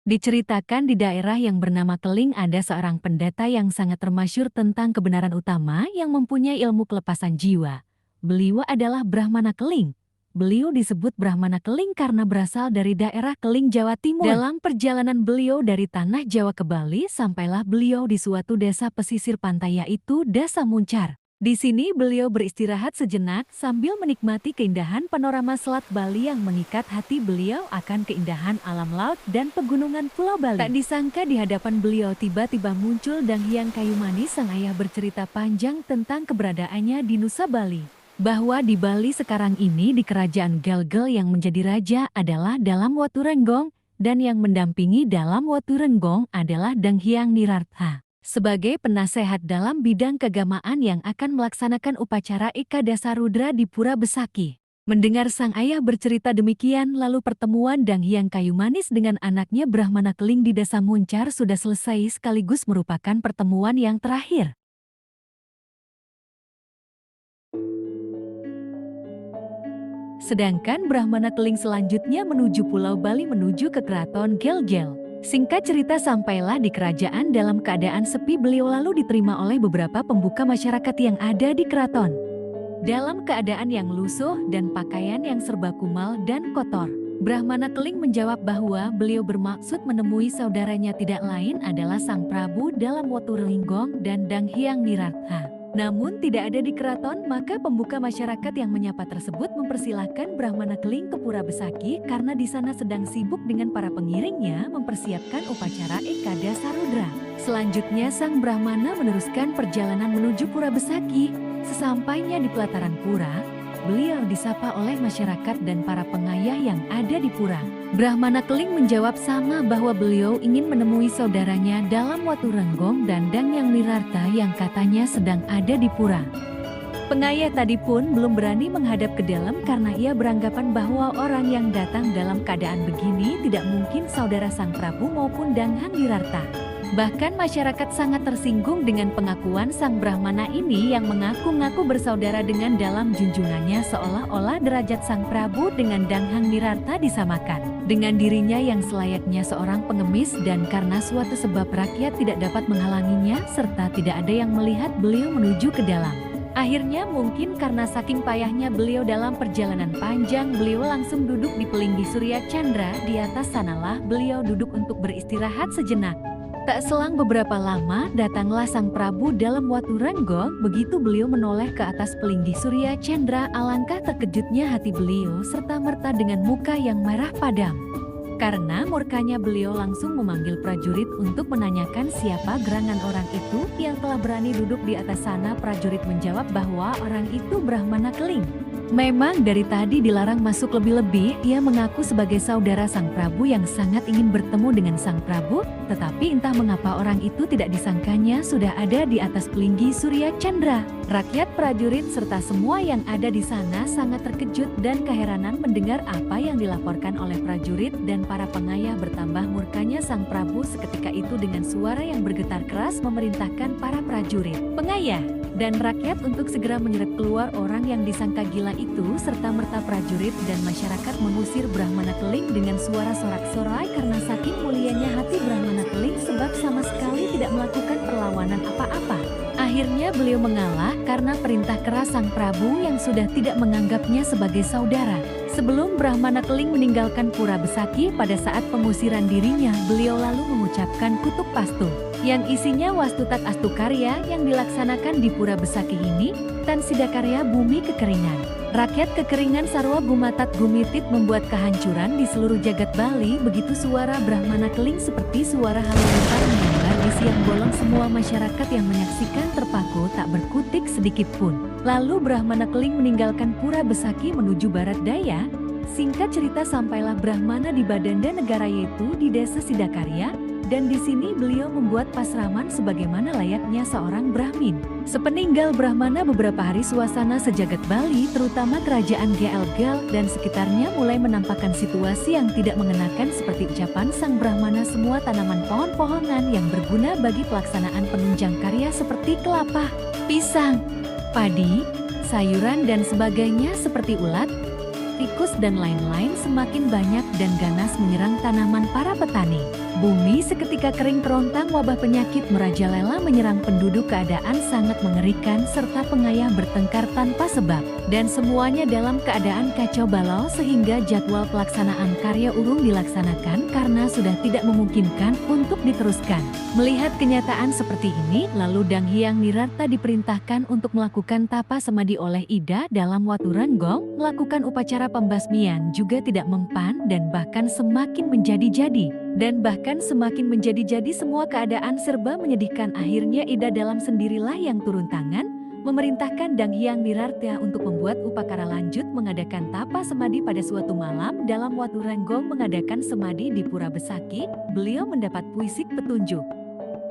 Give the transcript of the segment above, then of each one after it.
Diceritakan di daerah yang bernama Keling ada seorang pendeta yang sangat termasyhur tentang kebenaran utama yang mempunyai ilmu kelepasan jiwa. Beliau adalah Brahmana Keling. Beliau disebut Brahmana Keling karena berasal dari daerah Keling, Jawa Timur. Dalam perjalanan beliau dari tanah Jawa ke Bali, sampailah beliau di suatu desa pesisir pantai yaitu Desa Muncar. Di sini beliau beristirahat sejenak sambil menikmati keindahan panorama Selat Bali yang mengikat hati beliau akan keindahan alam laut dan pegunungan Pulau Bali. Tak disangka di hadapan beliau tiba-tiba muncul Dang Hyang Kayu Manis. Sang ayah bercerita panjang tentang keberadaannya di Nusa Bali. Bahwa di Bali sekarang ini di kerajaan Gelgel yang menjadi raja adalah Dalam Watu Renggong dan yang mendampingi Dalam Watu Renggong adalah Dang Hyang Nirartha sebagai penasehat dalam bidang keagamaan yang akan melaksanakan upacara Eka Dasarudra di Pura Besaki. Mendengar sang ayah bercerita demikian, lalu pertemuan Dang Hyang Kayu Manis dengan anaknya Brahmana Keling di Desa Muncar sudah selesai sekaligus merupakan pertemuan yang terakhir. Sedangkan Brahmana Keling selanjutnya menuju Pulau Bali menuju ke Keraton Gelgel. Singkat cerita sampailah di kerajaan dalam keadaan sepi. Beliau lalu diterima oleh beberapa pembuka masyarakat yang ada di keraton. Dalam keadaan yang lusuh dan pakaian yang serba kumal dan kotor, Brahmana Keling menjawab bahwa beliau bermaksud menemui saudaranya tidak lain adalah Sang Prabu Dalam Watu Renggong dan Dang Hyang Nirartha. Namun tidak ada di keraton, maka pembuka masyarakat yang menyapa tersebut mempersilahkan Brahmana Keling ke Pura Besaki karena di sana sedang sibuk dengan para pengiringnya mempersiapkan upacara Eka Dasarudra. Selanjutnya sang Brahmana meneruskan perjalanan menuju Pura Besaki. Sesampainya di pelataran pura, beliau disapa oleh masyarakat dan para pengayah yang ada di pura. Brahmana Keling menjawab sama bahwa beliau ingin menemui saudaranya Dalam Watu Renggong dan Dang Hyang Nirartha yang katanya sedang ada di pura. Pengayah tadi pun belum berani menghadap ke dalam karena ia beranggapan bahwa orang yang datang dalam keadaan begini tidak mungkin saudara Sang Prabu maupun Dang Hyang Nirartha. Bahkan masyarakat sangat tersinggung dengan pengakuan sang Brahmana ini yang mengaku-ngaku bersaudara dengan dalam junjungannya, seolah-olah derajat Sang Prabu dengan Dang Hyang Nirartha disamakan dengan dirinya yang selayaknya seorang pengemis, dan karena suatu sebab rakyat tidak dapat menghalanginya serta tidak ada yang melihat beliau menuju ke dalam. Akhirnya mungkin karena saking payahnya beliau dalam perjalanan panjang, beliau langsung duduk di Pelinggi Surya Chandra. Di atas sanalah beliau duduk untuk beristirahat sejenak. Tak selang beberapa lama, datanglah Sang Prabu Dalam Watu Renggong. Begitu beliau menoleh ke atas Pelinggi Surya Chandra, alangkah terkejutnya hati beliau serta-merta dengan muka yang merah padam. Karena murkanya beliau langsung memanggil prajurit untuk menanyakan siapa gerangan orang itu yang telah berani duduk di atas sana. Prajurit menjawab bahwa orang itu Brahmana Keling. Memang dari tadi dilarang masuk, lebih-lebih ia mengaku sebagai saudara Sang Prabu yang sangat ingin bertemu dengan Sang Prabu, tetapi entah mengapa orang itu tidak disangkanya sudah ada di atas Pelinggi Surya Chandra. Rakyat, prajurit, serta semua yang ada di sana sangat terkejut dan keheranan mendengar apa yang dilaporkan oleh prajurit, dan para pengayah bertambah murkanya Sang Prabu seketika itu dengan suara yang bergetar keras memerintahkan para prajurit, pengayah, dan rakyat untuk segera menyeret keluar orang yang disangka gila itu, serta merta prajurit dan masyarakat mengusir Brahmana Keling dengan suara sorak-sorai karena saking mulianya hati Brahmana Keling sebab sama sekali tidak melakukan perlawanan apa-apa. Akhirnya beliau mengalah karena perintah keras Sang Prabu yang sudah tidak menganggapnya sebagai saudara. Sebelum Brahmana Keling meninggalkan Pura Besaki pada saat pengusiran dirinya, beliau lalu mengucapkan kutuk pastu yang isinya Wastutat Astu Karya yang dilaksanakan di Pura Besaki ini, Tan Sidakarya bumi kekeringan. Rakyat kekeringan sarwa gumatat gumitit membuat kehancuran di seluruh jagat Bali. Begitu suara Brahmana Keling seperti suara halilintar menyambar di siang bolong. Semua masyarakat yang menyaksikan terpaku tak berkutik sedikit pun. Lalu Brahmana Keling meninggalkan Pura Besaki menuju barat daya. Singkat cerita sampailah Brahmana di Badanda Negara, yaitu di Desa Sidakarya. Dan di sini beliau membuat pasraman sebagaimana layaknya seorang Brahmin. Sepeninggal Brahmana beberapa hari, suasana sejagat Bali terutama kerajaan Gelgel dan sekitarnya mulai menampakkan situasi yang tidak mengenakan. Seperti ucapan sang Brahmana, semua tanaman pohon-pohonan yang berguna bagi pelaksanaan penunjang karya seperti kelapa, pisang, padi, sayuran dan sebagainya seperti ulat, tikus dan lain-lain semakin banyak dan ganas menyerang tanaman para petani. Bumi seketika kering kerontang, wabah penyakit merajalela menyerang penduduk, keadaan sangat mengerikan serta pengayah bertengkar tanpa sebab. Dan semuanya dalam keadaan kacau balau sehingga jadwal pelaksanaan karya urung dilaksanakan karena sudah tidak memungkinkan untuk diteruskan. Melihat kenyataan seperti ini, lalu Dang Hyang Nirarta diperintahkan untuk melakukan tapa semadi oleh Ida dalam Watu Renggong, melakukan upacara pembasmian juga tidak mempan dan bahkan semakin menjadi-jadi. Dan bahkan semakin menjadi-jadi, semua keadaan serba menyedihkan. Akhirnya Ida dalam sendirilah yang turun tangan, memerintahkan Dang Hyang Nirarta untuk membuat upacara lanjut mengadakan tapa semadi pada suatu malam dalam Watu Renggong. Mengadakan semadi di Pura Besaki, beliau mendapat puisik petunjuk.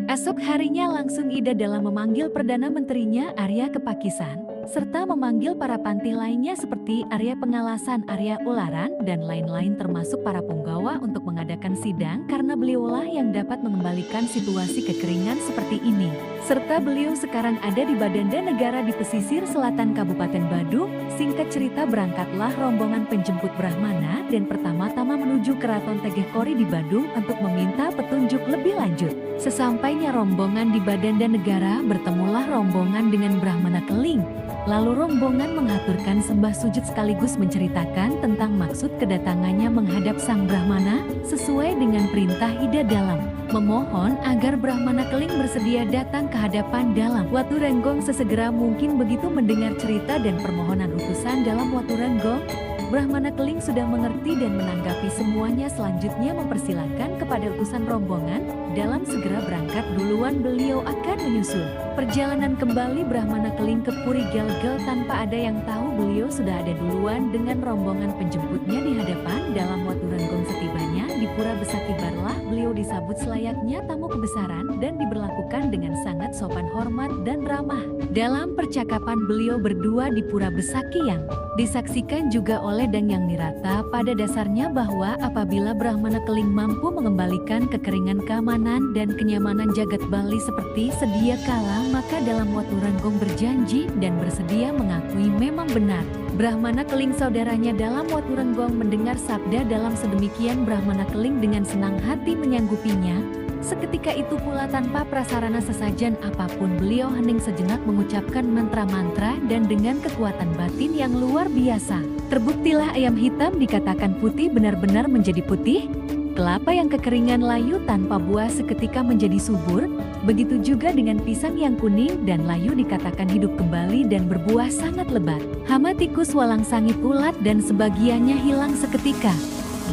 Esok harinya langsung Ida dalam memanggil Perdana Menterinya Arya Kepakisan, serta memanggil para pantih lainnya seperti Arya Pengalasan, Arya Ularan, dan lain-lain termasuk para punggawa untuk mengadakan sidang karena beliaulah yang dapat mengembalikan situasi kekeringan seperti ini. Serta beliau sekarang ada di Badanda Negara di pesisir selatan Kabupaten Badung. Singkat cerita, berangkatlah rombongan penjemput Brahmana dan pertama-tama menuju Keraton Tegehkori di Badung untuk meminta petunjuk lebih lanjut. Sesampainya rombongan di Badanda Negara, bertemulah rombongan dengan Brahmana Keling. Lalu rombongan mengaturkan sembah sujud sekaligus menceritakan tentang maksud kedatangannya menghadap Sang Brahmana sesuai dengan perintah Ida dalam memohon agar Brahmana Keling bersedia datang ke hadapan dalam Watu Renggong sesegera mungkin. Begitu mendengar cerita dan permohonan utusan dalam Watu Renggong, Brahmana Keling sudah mengerti dan menanggapi semuanya. Selanjutnya mempersilahkan kepada utusan rombongan dalam segera berangkat duluan, beliau akan menyusul. Perjalanan kembali Brahmana Keling ke Puri Gelgel tanpa ada yang tahu beliau sudah ada duluan dengan rombongan penjemputnya di hadapan dalam Watu Renggong. Setibanya di Pura Besaki Barlah, beliau disambut selayaknya tamu kebesaran dan diberlakukan dengan sangat sopan hormat dan ramah. Dalam percakapan beliau berdua di Pura Besaki yang disaksikan juga oleh Dang Hyang Nirarta, pada dasarnya bahwa apabila Brahmana Keling mampu mengembalikan kekeringan, keamanan, dan kenyamanan jagat Bali seperti sedia kala, maka dalam Watu Renggong berjanji dan bersedia mengakui memang benar Brahmana Keling saudaranya dalam Watu Renggong. Mendengar sabda dalam sedemikian, Brahmana Keling dengan senang hati menyanggupinya. Seketika itu pula tanpa prasarana sesajen apapun, beliau hening sejenak mengucapkan mantra-mantra dan dengan kekuatan batin yang luar biasa. Terbuktilah ayam hitam dikatakan putih benar-benar menjadi putih. Kelapa yang kekeringan layu tanpa buah seketika menjadi subur. Begitu juga dengan pisang yang kuning dan layu dikatakan hidup kembali dan berbuah sangat lebat. Hama tikus walang sangit ulat dan sebagiannya hilang seketika.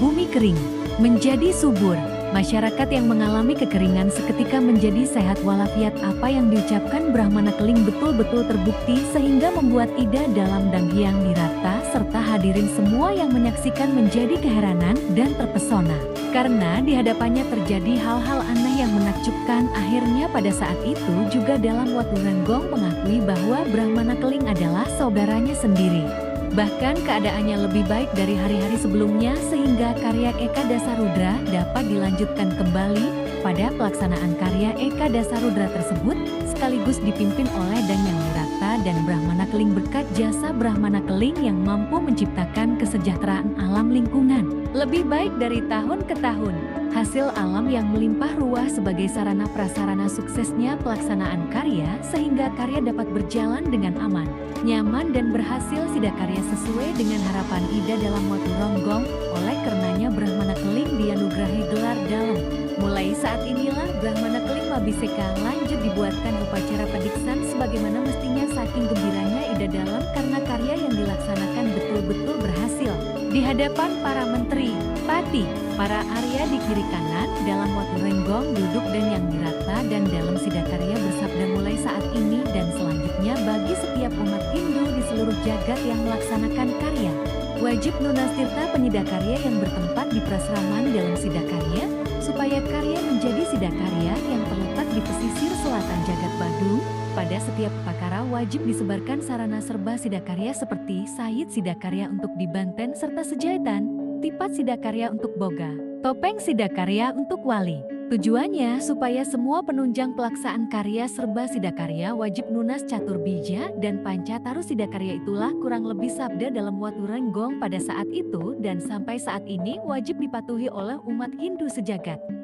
Bumi kering menjadi subur. Masyarakat yang mengalami kekeringan seketika menjadi sehat walafiat. Apa yang diucapkan Brahmana Keling betul-betul terbukti sehingga membuat Ida dalam Dang Hyang Nirarta serta hadirin semua yang menyaksikan menjadi keheranan dan terpesona. Karena di hadapannya terjadi hal-hal aneh yang menakjubkan. Akhirnya pada saat itu juga dalam Watu Renggong mengakui bahwa Brahmana Keling adalah saudaranya sendiri. Bahkan keadaannya lebih baik dari hari-hari sebelumnya sehingga karya Eka Dasarudra dapat dilanjutkan kembali. Pada pelaksanaan karya Eka Dasarudra tersebut sekaligus dipimpin oleh Dang Hyang Nirarta dan Brahmana Keling berkat jasa Brahmana Keling yang mampu menciptakan kesejahteraan alam lingkungan lebih baik dari tahun ke tahun. Hasil alam yang melimpah ruah sebagai sarana prasarana suksesnya pelaksanaan karya sehingga karya dapat berjalan dengan aman, nyaman dan berhasil sidakarya sesuai dengan harapan Ida dalam Watu Renggong. Oleh karenanya Brahmana Keling dianugerahi gelar dalam. Mulai saat inilah Brahmana Keling Mabiseka lanjut dibuatkan upacara pediksan sebagaimana mestinya. Saking gembiranya Ida dalam karena karya yang dilaksanakan betul-betul berhasil. Di hadapan para menteri, pati, para Arya di kiri kanan dalam Watu Renggong duduk Dang Hyang Nirarta dan dalam sidakarya bersabda, mulai saat ini dan selanjutnya bagi setiap umat Hindu di seluruh jagat yang melaksanakan karya, wajib lunas tirta penyidakarya yang bertempat di prasraman dalam sidakarya, supaya karya menjadi sidakarya yang terletak di pesisir selatan jagat Badung. Pada setiap pakara wajib disebarkan sarana serba sidakarya seperti sayit sidakarya untuk di Banten serta Sejaitan, tipat sidakarya untuk Boga, Topeng Sidakarya untuk wali. Tujuannya supaya semua penunjang pelaksanaan karya serba sidakarya wajib nunas catur bija dan pancataru sidakarya itulah kurang lebih sabda dalam Watu Renggong pada saat itu dan sampai saat ini wajib dipatuhi oleh umat Hindu sejagat.